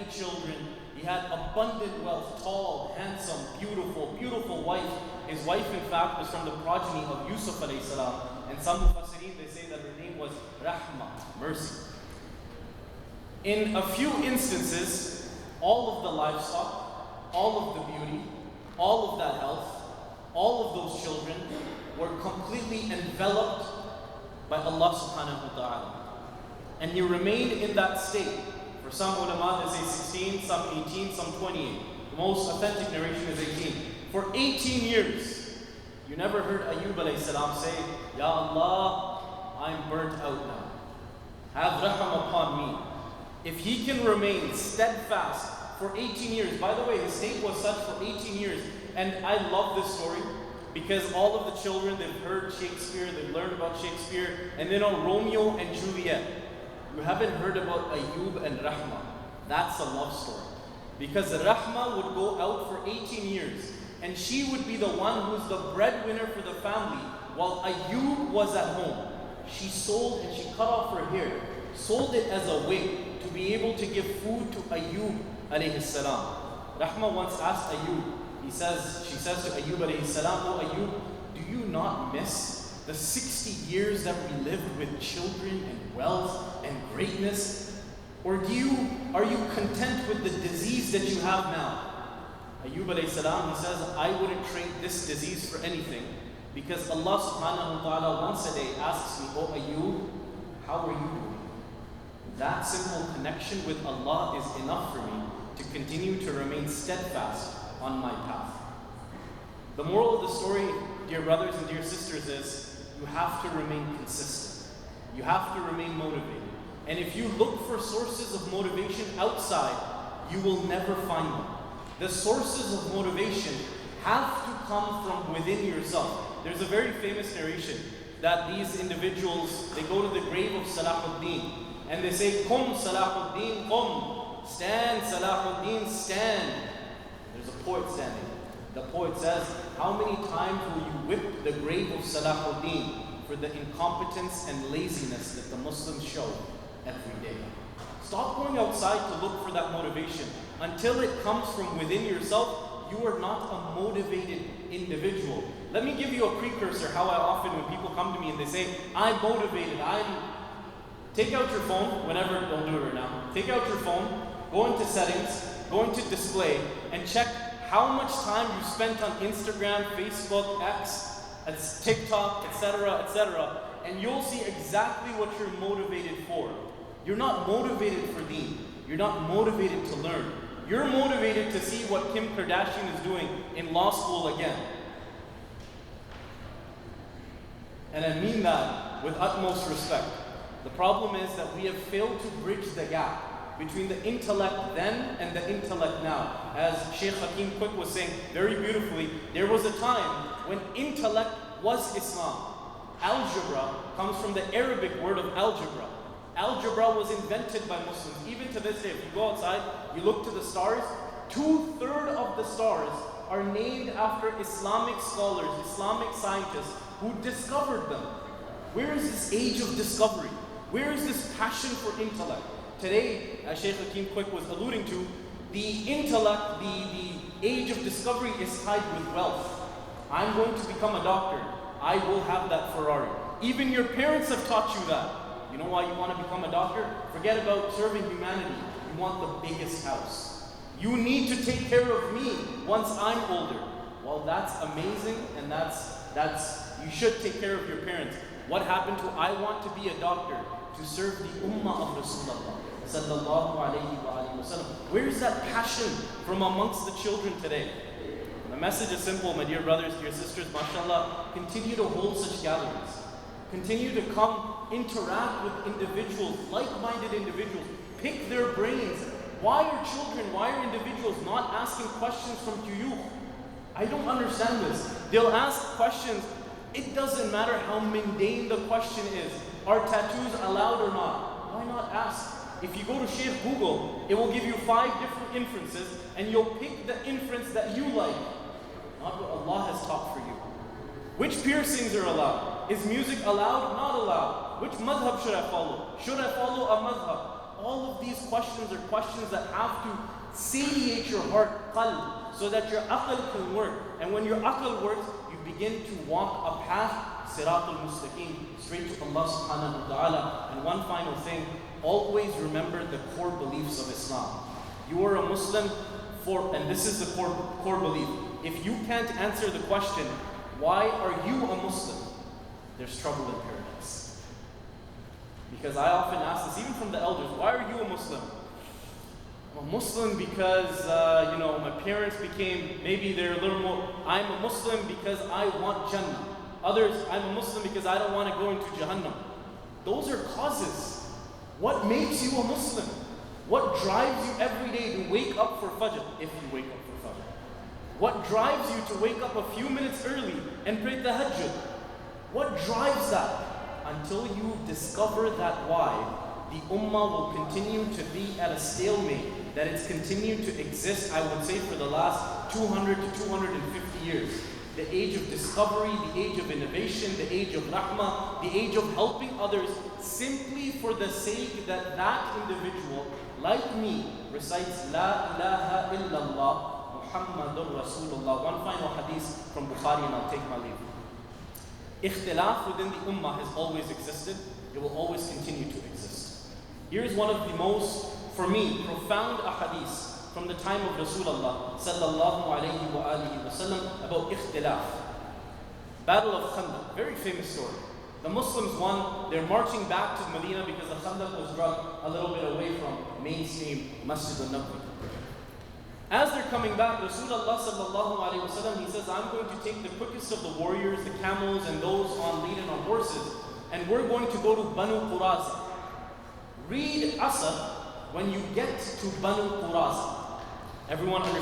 many children, he had abundant wealth, tall, handsome, beautiful, beautiful wife. His wife, in fact, was from the progeny of Yusuf alayhi salam. And some Mufassirin, they say that her name was Rahma, mercy. In a few instances, all of the livestock, all of the beauty, all of that health, all of those children were completely enveloped by Allah subhanahu wa ta'ala. And he remained in that state. For some ulama, they say 16, some 18, some 28. The most authentic narration is 18. For 18 years, you never heard Ayyub alayhi salam say, Ya Allah, I'm burnt out now. Have raham upon me. If he can remain steadfast for 18 years, by the way, the state was such for 18 years, and I love this story because all of the children, they've heard Shakespeare, they've learned about Shakespeare, and they know Romeo and Juliet. You haven't heard about Ayyub and Rahma. That's a love story. Because Rahma would go out for 18 years, and she would be the one who's the breadwinner for the family, while Ayyub was at home. She sold and she cut off her hair, sold it as a wig to be able to give food to Ayyub alayhi salam. Rahma once asked Ayyub, she says to Ayyub alayhi salam, Oh Ayyub, do you not miss the 60 years that we lived with children and wealth and greatness? Or are you content with the disease that you have now? Ayyub alayhi salam, he says, I wouldn't trade this disease for anything, because Allah subhanahu wa ta'ala once a day asks me, Oh Ayyub, how are you doing? That simple connection with Allah is enough for me to continue to remain steadfast on my path. The moral of the story, dear brothers and dear sisters, is you have to remain consistent. You have to remain motivated. And if you look for sources of motivation outside, you will never find them. The sources of motivation have to come from within yourself. There's a very famous narration that these individuals, they go to the grave of Salahuddin and they say, Qum Salahuddin, Qum. Stand, Salahuddin, stand. There's a poet standing. The poet says, how many times will you whip the grave of Salahuddin for the incompetence and laziness that the Muslims show every day? Stop going outside to look for that motivation. Until it comes from within yourself, you are not a motivated individual. Let me give you a precursor how I often, when people come to me and they say, I'm motivated, take out your phone, whenever, don't do it right now. Take out your phone, go into settings, go into display, and check how much time you spent on Instagram, Facebook, X, TikTok, etc., and you'll see exactly what you're motivated for. You're not motivated for deen. You're not motivated to learn. You're motivated to see what Kim Kardashian is doing in law school again. And I mean that with utmost respect. The problem is that we have failed to bridge the gap between the intellect then and the intellect now. As Sheikh Hakim Quick was saying very beautifully, there was a time when intellect was Islam. Algebra comes from the Arabic word of algebra. Algebra was invented by Muslims. Even to this day, if you go outside, you look to the stars, 2/3 of the stars are named after Islamic scholars, Islamic scientists who discovered them. Where is this age of discovery? Where is this passion for intellect? Today, as Shaykh Hakim Quick was alluding to, the intellect, the age of discovery is tied with wealth. I'm going to become a doctor. I will have that Ferrari. Even your parents have taught you that. You know why you want to become a doctor? Forget about serving humanity. You want the biggest house. You need to take care of me once I'm older. Well, that's amazing, and you should take care of your parents. What happened to I want to be a doctor to serve the Ummah of Rasulullah sallallahu alayhi wa sallam? Where is that passion from amongst the children today? The message is simple, my dear brothers, dear sisters, mashallah. Continue to hold such gatherings. Continue to come interact with individuals, like-minded individuals. Pick their brains. Why are children, why are individuals not asking questions from tuyukh? I don't understand this. They'll ask questions. It doesn't matter how mundane the question is. Are tattoos allowed or not? Why not ask? If you go to Sheikh Google, it will give you 5 different inferences, and you'll pick the inference that you like, not what Allah has taught for you. Which piercings are allowed? Is music allowed? Not allowed. Which madhab should I follow? Should I follow a madhab? all of these questions are questions that have to satiate your heart, qalb, so that your aql can work. And when your aql works, you begin to walk a path, siratul mustaqim, straight to Allah subhanahu wa ta'ala. And one final thing, always remember the core beliefs of Islam. You are a Muslim and this is the core belief. If you can't answer the question, why are you a Muslim? There's trouble in paradise. Because I often ask this, even from the elders, why are you a Muslim? I'm a Muslim because, my parents became, maybe they're a little more, I'm a Muslim because I want Jannah. Others, I'm a Muslim because I don't want to go into Jahannam. Those are causes. What makes you a Muslim? What drives you every day to wake up for Fajr, if you wake up for Fajr? What drives you to wake up a few minutes early and pray Tahajjud? What drives that? Until you discover that why, the Ummah will continue to be at a stalemate, that it's continued to exist, I would say, for the last 200 to 250 years. The age of discovery, the age of innovation, the age of rahmah, the age of helping others, simply for the sake that that individual, like me, recites La ilaha illallah Muhammadur Rasulullah. One final hadith from Bukhari and I'll take my leave. Ikhtilaf within the Ummah has always existed. It will always continue to exist. Here's one of the most, for me, profound ahadith from the time of Rasulullah sallallahu alayhi wa alihi wa sallam about ikhtilaf. Battle of Khandaq, very famous story. The Muslims won, they're marching back to Medina because the Khandaq was dug a little bit away from mainstream Masjid al-Nabawi. As they're coming back, Rasulullah sallallahu alayhi wa sallam, he says, I'm going to take the quickest of the warriors, the camels and those on leading on horses, and we're going to go to Banu Quraza. Read Asr when you get to Banu Quraza. Everyone understands